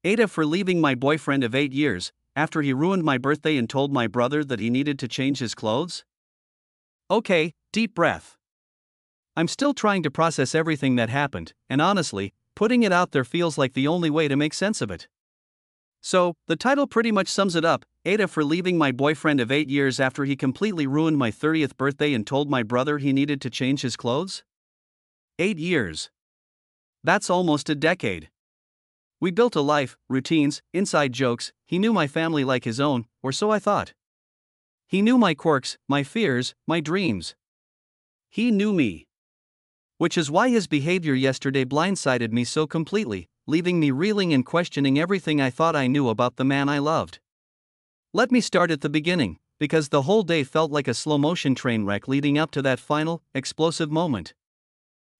AITAH for leaving my boyfriend of 8 years, after he ruined my birthday and told my brother that he needed to change his clothes? Okay, deep breath. I'm still trying to process everything that happened, and honestly, putting it out there feels like the only way to make sense of it. So, the title pretty much sums it up: AITAH for leaving my boyfriend of 8 years after he completely ruined my 30th birthday and told my brother he needed to change his clothes? 8 years. That's almost a decade. We built a life, routines, inside jokes. He knew my family like his own, or so I thought. He knew my quirks, my fears, my dreams. He knew me. Which is why his behavior yesterday blindsided me so completely, leaving me reeling and questioning everything I thought I knew about the man I loved. Let me start at the beginning, because the whole day felt like a slow-motion train wreck leading up to that final, explosive moment.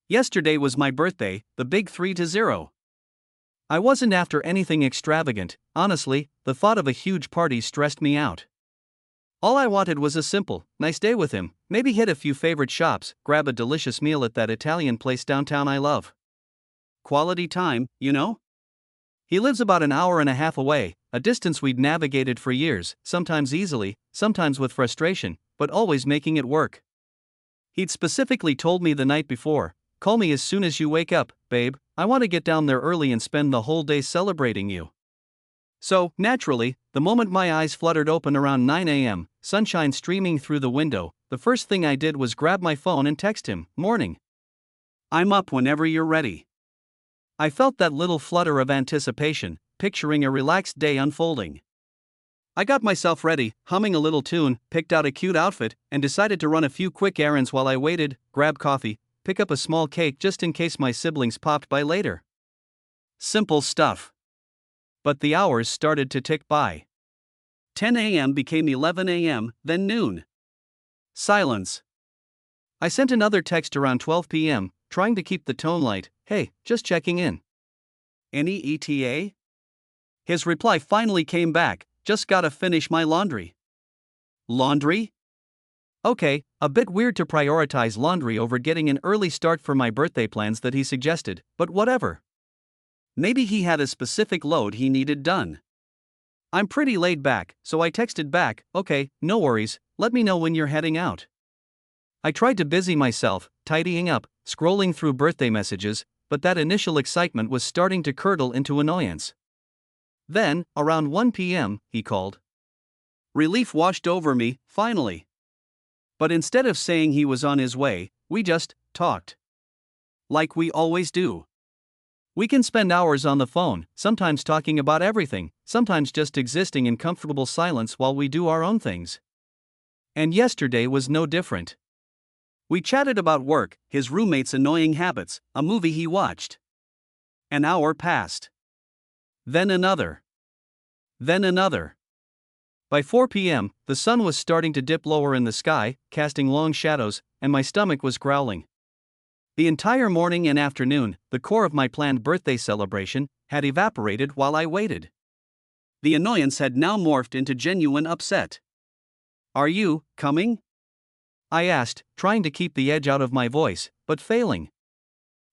Yesterday was my birthday, the big 3-0. I wasn't after anything extravagant. Honestly, the thought of a huge party stressed me out. All I wanted was a simple, nice day with him, maybe hit a few favorite shops, grab a delicious meal at that Italian place downtown I love. Quality time, you know? He lives about an hour and a half away, a distance we'd navigated for years, sometimes easily, sometimes with frustration, but always making it work. He'd specifically told me the night before, "Call me as soon as you wake up, babe. I want to get down there early and spend the whole day celebrating you." So, naturally, the moment my eyes fluttered open around 9 a.m., sunshine streaming through the window, the first thing I did was grab my phone and text him, "Morning. I'm up whenever you're ready." I felt that little flutter of anticipation, picturing a relaxed day unfolding. I got myself ready, humming a little tune, picked out a cute outfit, and decided to run a few quick errands while I waited, grab coffee, pick up a small cake just in case my siblings popped by later. Simple stuff. But the hours started to tick by. 10 a.m. became 11 a.m., then noon. Silence. I sent another text around 12 p.m., trying to keep the tone light. "Hey, just checking in. Any ETA?" His reply finally came back, "Just gotta finish my laundry." Laundry? Okay, a bit weird to prioritize laundry over getting an early start for my birthday plans that he suggested, but whatever. Maybe he had a specific load he needed done. I'm pretty laid back, so I texted back, "Okay, no worries, let me know when you're heading out." I tried to busy myself, tidying up, scrolling through birthday messages, but that initial excitement was starting to curdle into annoyance. Then, around 1 p.m., he called. Relief washed over me, finally. But instead of saying he was on his way, we just talked. Like we always do. We can spend hours on the phone, sometimes talking about everything, sometimes just existing in comfortable silence while we do our own things. And yesterday was no different. We chatted about work, his roommate's annoying habits, a movie he watched. An hour passed. Then another. Then another. By 4 p.m., the sun was starting to dip lower in the sky, casting long shadows, and my stomach was growling. The entire morning and afternoon, the core of my planned birthday celebration, had evaporated while I waited. The annoyance had now morphed into genuine upset. "Are you coming?" I asked, trying to keep the edge out of my voice, but failing.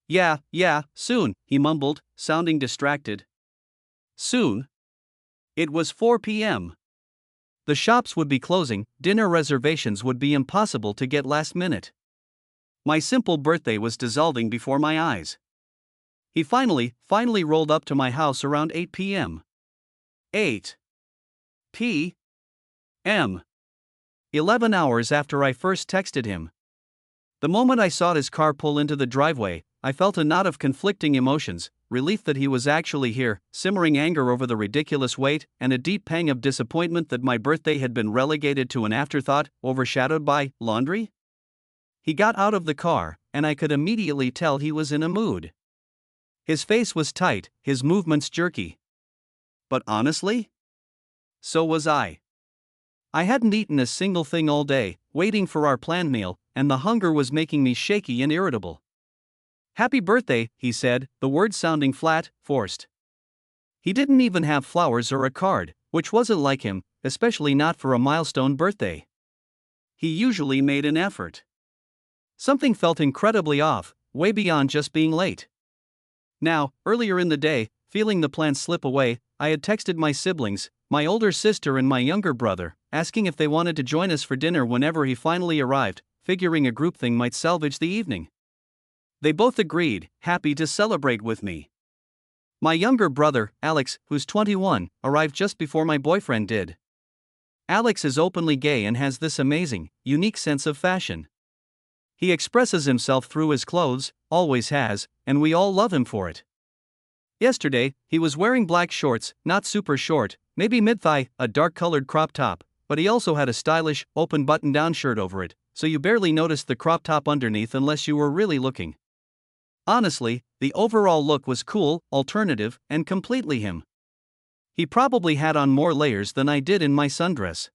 Yeah, soon," he mumbled, sounding distracted. Soon? It was 4 p.m. The shops would be closing, dinner reservations would be impossible to get last minute. My simple birthday was dissolving before my eyes. He finally rolled up to my house around 8 p.m. 8 p.m. 11 hours after I first texted him. The moment I saw his car pull into the driveway, I felt a knot of conflicting emotions: relief that he was actually here, simmering anger over the ridiculous wait, and a deep pang of disappointment that my birthday had been relegated to an afterthought, overshadowed by laundry. He got out of the car, and I could immediately tell he was in a mood. His face was tight, his movements jerky. But honestly, so was I. I hadn't eaten a single thing all day, waiting for our planned meal, and the hunger was making me shaky and irritable. "Happy birthday," he said, the words sounding flat, forced. He didn't even have flowers or a card, which wasn't like him, especially not for a milestone birthday. He usually made an effort. Something felt incredibly off, way beyond just being late. Now, earlier in the day, feeling the plan slip away, I had texted my siblings, my older sister and my younger brother, asking if they wanted to join us for dinner whenever he finally arrived, figuring a group thing might salvage the evening. They both agreed, happy to celebrate with me. My younger brother, Alex, who's 21, arrived just before my boyfriend did. Alex is openly gay and has this amazing, unique sense of fashion. He expresses himself through his clothes, always has, and we all love him for it. Yesterday, he was wearing black shorts, not super short, maybe mid-thigh, a dark-colored crop top, but he also had a stylish, open button-down shirt over it, so you barely noticed the crop top underneath unless you were really looking. Honestly, the overall look was cool, alternative, and completely him. He probably had on more layers than I did in my sundress.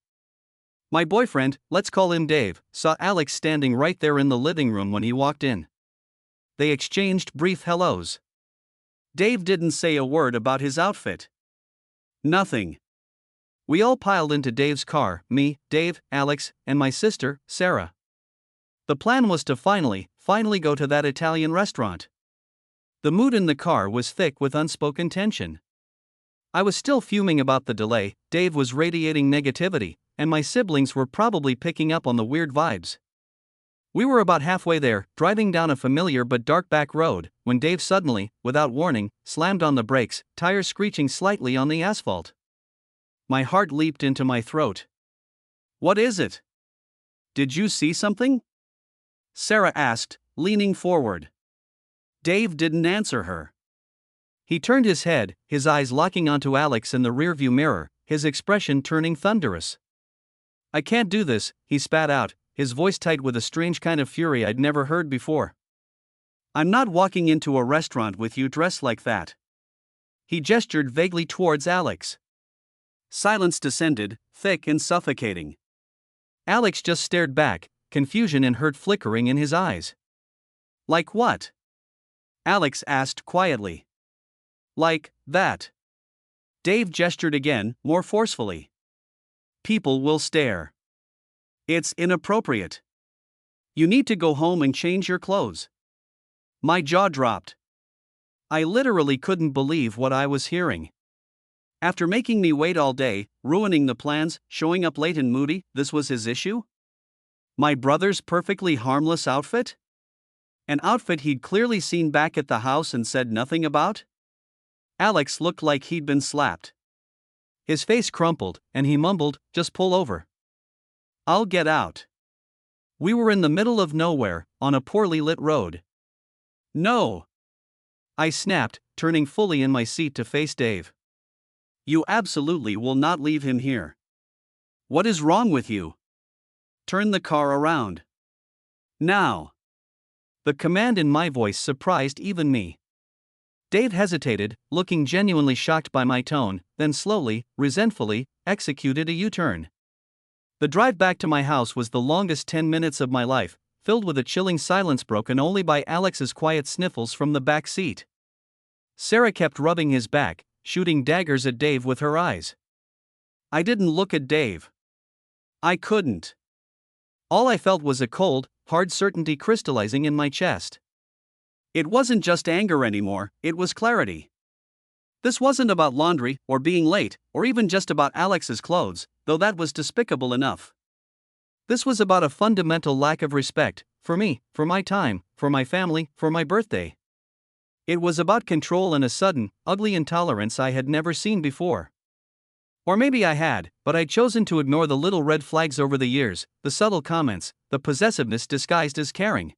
My boyfriend, let's call him Dave, saw Alex standing right there in the living room when he walked in. They exchanged brief hellos. Dave didn't say a word about his outfit. Nothing. We all piled into Dave's car, me, Dave, Alex, and my sister, Sarah. The plan was to finally go to that Italian restaurant. The mood in the car was thick with unspoken tension. I was still fuming about the delay, Dave was radiating negativity, and my siblings were probably picking up on the weird vibes. We were about halfway there, driving down a familiar but dark back road, when Dave suddenly, without warning, slammed on the brakes, tires screeching slightly on the asphalt. My heart leaped into my throat. "What is it? Did you see something?" Sarah asked, leaning forward. Dave didn't answer her. He turned his head, his eyes locking onto Alex in the rearview mirror, his expression turning thunderous. "I can't do this," he spat out, his voice tight with a strange kind of fury I'd never heard before. "I'm not walking into a restaurant with you dressed like that." He gestured vaguely towards Alex. Silence descended, thick and suffocating. Alex just stared back, confusion and hurt flickering in his eyes. "Like what?" Alex asked quietly. "Like that." Dave gestured again, more forcefully. "People will stare. It's inappropriate. You need to go home and change your clothes." My jaw dropped. I literally couldn't believe what I was hearing. After making me wait all day, ruining the plans, showing up late and moody, this was his issue? My brother's perfectly harmless outfit? An outfit he'd clearly seen back at the house and said nothing about? Alex looked like he'd been slapped. His face crumpled, and he mumbled, "Just pull over. I'll get out." We were in the middle of nowhere, on a poorly lit road. "No!" I snapped, turning fully in my seat to face Dave. "You absolutely will not leave him here. What is wrong with you? Turn the car around. Now." The command in my voice surprised even me. Dave hesitated, looking genuinely shocked by my tone, then slowly, resentfully, executed a U-turn. The drive back to my house was the longest 10 minutes of my life, filled with a chilling silence broken only by Alex's quiet sniffles from the back seat. Sarah kept rubbing his back, shooting daggers at Dave with her eyes. I didn't look at Dave. I couldn't. All I felt was a cold, hard certainty crystallizing in my chest. It wasn't just anger anymore, it was clarity. This wasn't about laundry, or being late, or even just about Alex's clothes, though that was despicable enough. This was about a fundamental lack of respect, for me, for my time, for my family, for my birthday. It was about control and a sudden, ugly intolerance I had never seen before. Or maybe I had, but I'd chosen to ignore the little red flags over the years, the subtle comments, the possessiveness disguised as caring.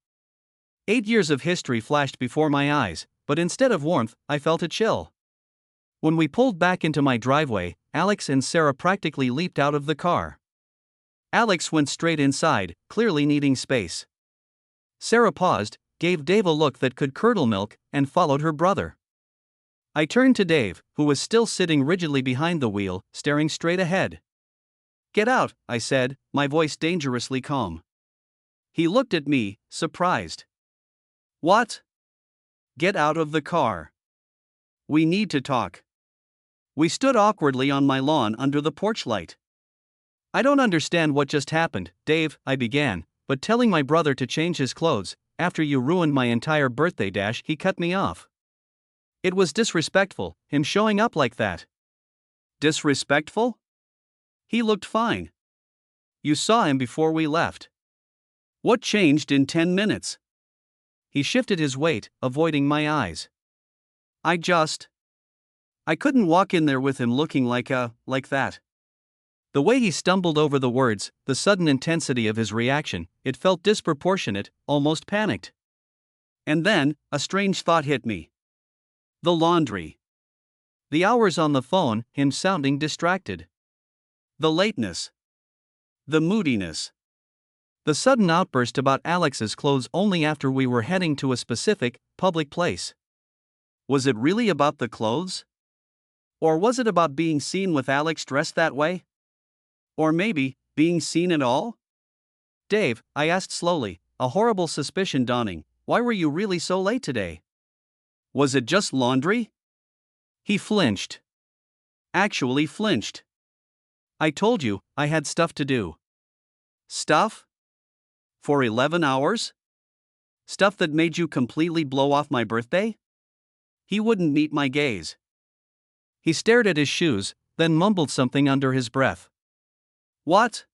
8 years of history flashed before my eyes, but instead of warmth, I felt a chill. When we pulled back into my driveway, Alex and Sarah practically leaped out of the car. Alex went straight inside, clearly needing space. Sarah paused, gave Dave a look that could curdle milk, and followed her brother. I turned to Dave, who was still sitting rigidly behind the wheel, staring straight ahead. "Get out," I said, my voice dangerously calm. He looked at me, surprised. "What?" "Get out of the car. We need to talk." We stood awkwardly on my lawn under the porch light. "I don't understand what just happened, Dave," I began, but telling my brother to change his clothes, "after you ruined my entire birthday dash," he cut me off. It was disrespectful, him showing up like that. Disrespectful? He looked fine. You saw him before we left. What changed in 10 minutes? He shifted his weight, avoiding my eyes. I couldn't walk in there with him looking like that. The way he stumbled over the words, the sudden intensity of his reaction, it felt disproportionate, almost panicked. And then, a strange thought hit me. The laundry. The hours on the phone, him sounding distracted. The lateness. The moodiness. The sudden outburst about Alex's clothes only after we were heading to a specific, public place. Was it really about the clothes? Or was it about being seen with Alex dressed that way? Or maybe, being seen at all? Dave, I asked slowly, a horrible suspicion dawning, why were you really so late today? Was it just laundry? He flinched. Actually flinched. I told you, I had stuff to do. Stuff? For 11 hours? Stuff that made you completely blow off my birthday? He wouldn't meet my gaze. He stared at his shoes, then mumbled something under his breath. What?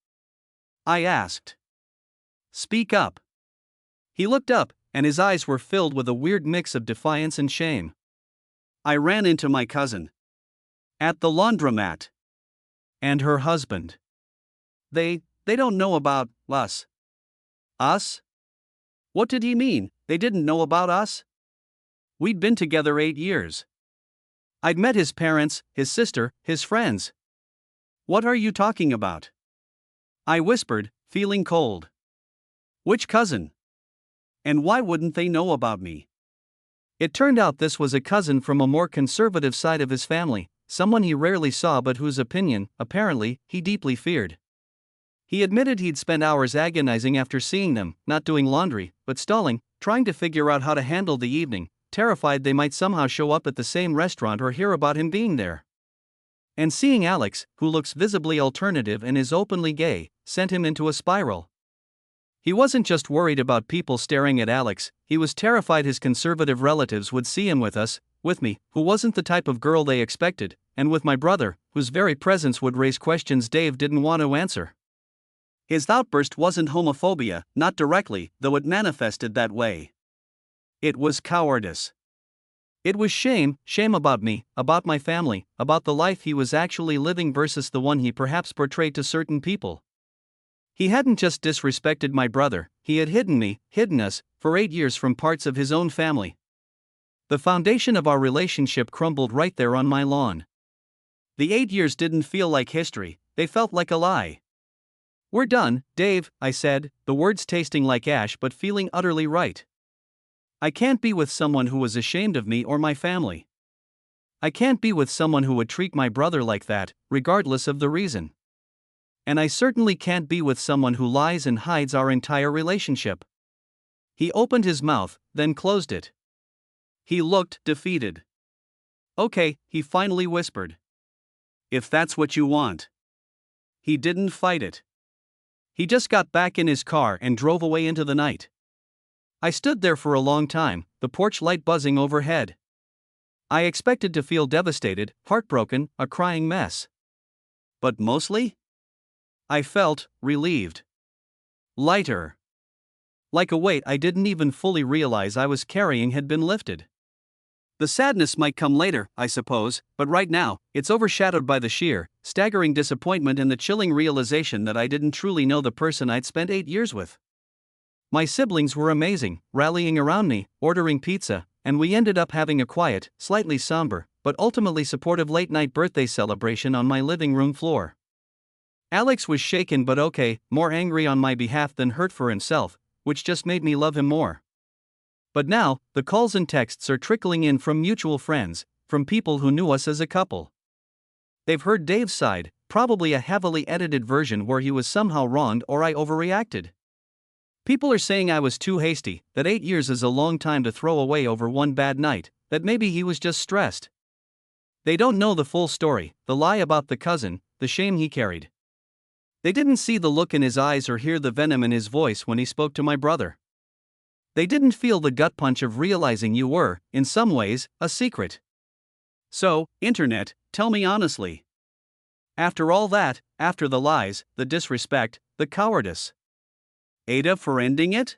I asked. Speak up. He looked up, and his eyes were filled with a weird mix of defiance and shame. I ran into my cousin. At the laundromat. And her husband. They don't know about us. Us? What did he mean, they didn't know about us? We'd been together 8 years. I'd met his parents, his sister, his friends. What are you talking about? I whispered, feeling cold. Which cousin? And why wouldn't they know about me? It turned out this was a cousin from a more conservative side of his family, someone he rarely saw but whose opinion, apparently, he deeply feared. He admitted he'd spent hours agonizing after seeing them, not doing laundry, but stalling, trying to figure out how to handle the evening, terrified they might somehow show up at the same restaurant or hear about him being there. And seeing Alex, who looks visibly alternative and is openly gay, sent him into a spiral. He wasn't just worried about people staring at Alex, he was terrified his conservative relatives would see him with me, who wasn't the type of girl they expected, and with my brother, whose very presence would raise questions Dave didn't want to answer. His outburst wasn't homophobia, not directly, though it manifested that way. It was cowardice. It was shame about me, about my family, about the life he was actually living versus the one he perhaps portrayed to certain people. He hadn't just disrespected my brother, he had hidden us, for 8 years from parts of his own family. The foundation of our relationship crumbled right there on my lawn. The 8 years didn't feel like history, they felt like a lie. We're done, Dave, I said, the words tasting like ash but feeling utterly right. I can't be with someone who was ashamed of me or my family. I can't be with someone who would treat my brother like that, regardless of the reason. And I certainly can't be with someone who lies and hides our entire relationship. He opened his mouth, then closed it. He looked defeated. Okay, he finally whispered. If that's what you want. He didn't fight it. He just got back in his car and drove away into the night. I stood there for a long time, the porch light buzzing overhead. I expected to feel devastated, heartbroken, a crying mess. But mostly? I felt relieved. Lighter. Like a weight I didn't even fully realize I was carrying had been lifted. The sadness might come later, I suppose, but right now, it's overshadowed by the sheer, staggering disappointment and the chilling realization that I didn't truly know the person I'd spent 8 years with. My siblings were amazing, rallying around me, ordering pizza, and we ended up having a quiet, slightly somber, but ultimately supportive late-night birthday celebration on my living room floor. Alex was shaken but okay, more angry on my behalf than hurt for himself, which just made me love him more. But now, the calls and texts are trickling in from mutual friends, from people who knew us as a couple. They've heard Dave's side, probably a heavily edited version where he was somehow wronged or I overreacted. People are saying I was too hasty, that 8 years is a long time to throw away over one bad night, that maybe he was just stressed. They don't know the full story, the lie about the cousin, the shame he carried. They didn't see the look in his eyes or hear the venom in his voice when he spoke to my brother. They didn't feel the gut punch of realizing you were, in some ways, a secret. So, Internet, tell me honestly. After all that, after the lies, the disrespect, the cowardice, AITAH for ending it?